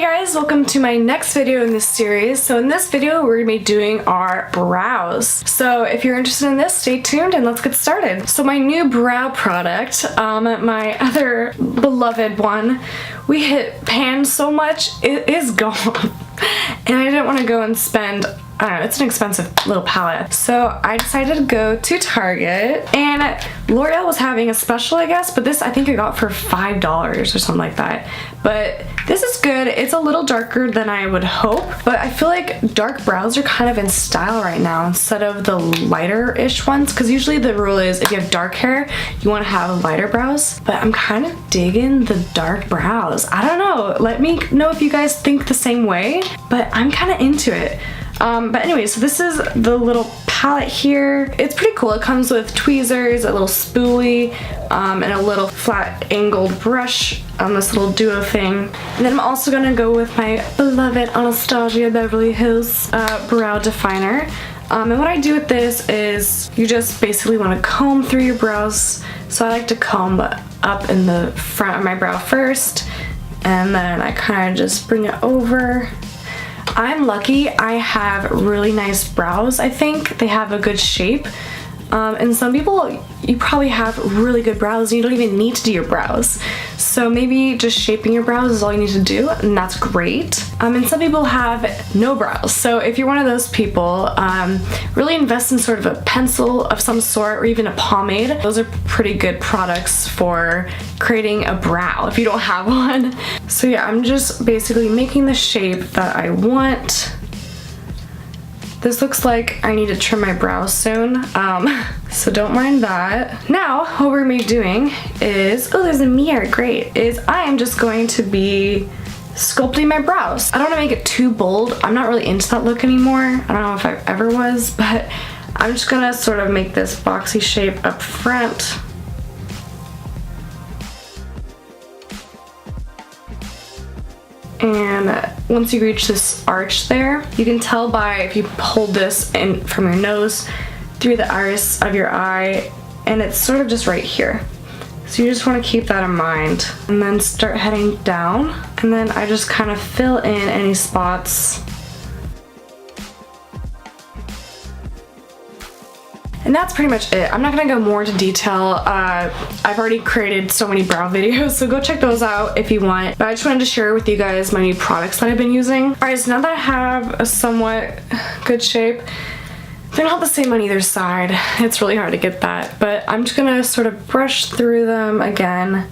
guys, welcome to my next video in this series. So in this video we're going to be doing our brows. So if you're interested in this, stay tuned and let's get started. So my new brow product, my other beloved one, we hit pan so much, it is gone. And I didn't want to go and spend, I don't know, it's an expensive little palette. So I decided to go to Target, and L'Oreal was having a special, I guess, but this I think I got for $5 or something like that. But this is good. It's a little darker than I would hope, but I feel like dark brows are kind of in style right now instead of the lighter-ish ones, because usually the rule is if you have dark hair, you want to have lighter brows, but I'm kind of digging the dark brows. I don't know. Let me know if you guys think the same way, but I'm kind of into it. But anyway, so this is the little palette here. It's pretty cool. It comes with tweezers, a little spoolie, and a little flat angled brush on this little duo thing. And then I'm also gonna go with my beloved Anastasia Beverly Hills brow definer. And what I do with this is you just basically want to comb through your brows. So I like to comb up in the front of my brow first, and then I kind of just bring it over. I'm lucky. I have really nice brows. I think they have a good shape. And some people, you probably have really good brows and you don't even need to do your brows. So maybe just shaping your brows is all you need to do, and that's great. And some people have no brows. So if you're one of those people, really invest in sort of a pencil of some sort or even a pomade. Those are pretty good products for creating a brow if you don't have one. So yeah, I'm just basically making the shape that I want. This looks like I need to trim my brows soon, so don't mind that. Now, what we're gonna be doing is, oh, there's a mirror, great, is I am just going to be sculpting my brows. I don't want to make it too bold. I'm not really into that look anymore. I don't know if I ever was, but I'm just gonna sort of make this boxy shape up front. And once you reach this arch there, you can tell by if you hold this in from your nose through the iris of your eye, and it's sort of just right here. So you just want to keep that in mind. And then start heading down, and then I just kind of fill in any spots. And that's pretty much it. I'm not gonna go more into detail. I've already created so many brow videos, so go check those out if you want. But I just wanted to share with you guys my new products that I've been using. Alright, so now that I have a somewhat good shape, they're not the same on either side. It's really hard to get that. But I'm just gonna sort of brush through them again,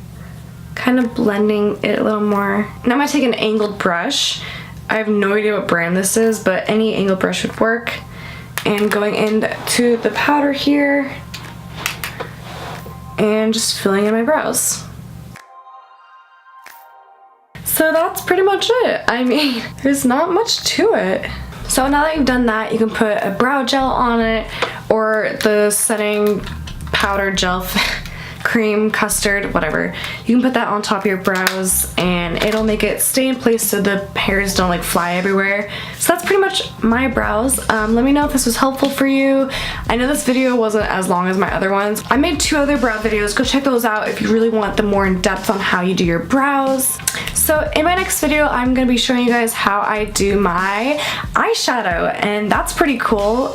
kind of blending it a little more. Now I'm gonna take an angled brush. I have no idea what brand this is, but any angled brush would work. And going into the powder here and just filling in my brows. So that's pretty much it. I mean, there's not much to it. So now that you've done that, you can put a brow gel on it or the setting powder gel cream, custard, whatever. You can put that on top of your brows and it'll make it stay in place so the hairs don't like fly everywhere. So that's pretty much my brows. Let me know if this was helpful for you. I know this video wasn't as long as my other ones. I made 2 other brow videos. Go check those out if you really want the more in-depth on how you do your brows. So in my next video, I'm going to be showing you guys how I do my eyeshadow, and that's pretty cool.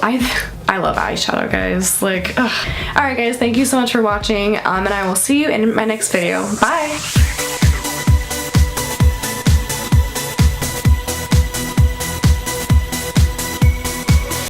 I love eyeshadow, guys. Like, ugh. Alright guys, thank you so much for watching, and I will see you in my next video. Bye!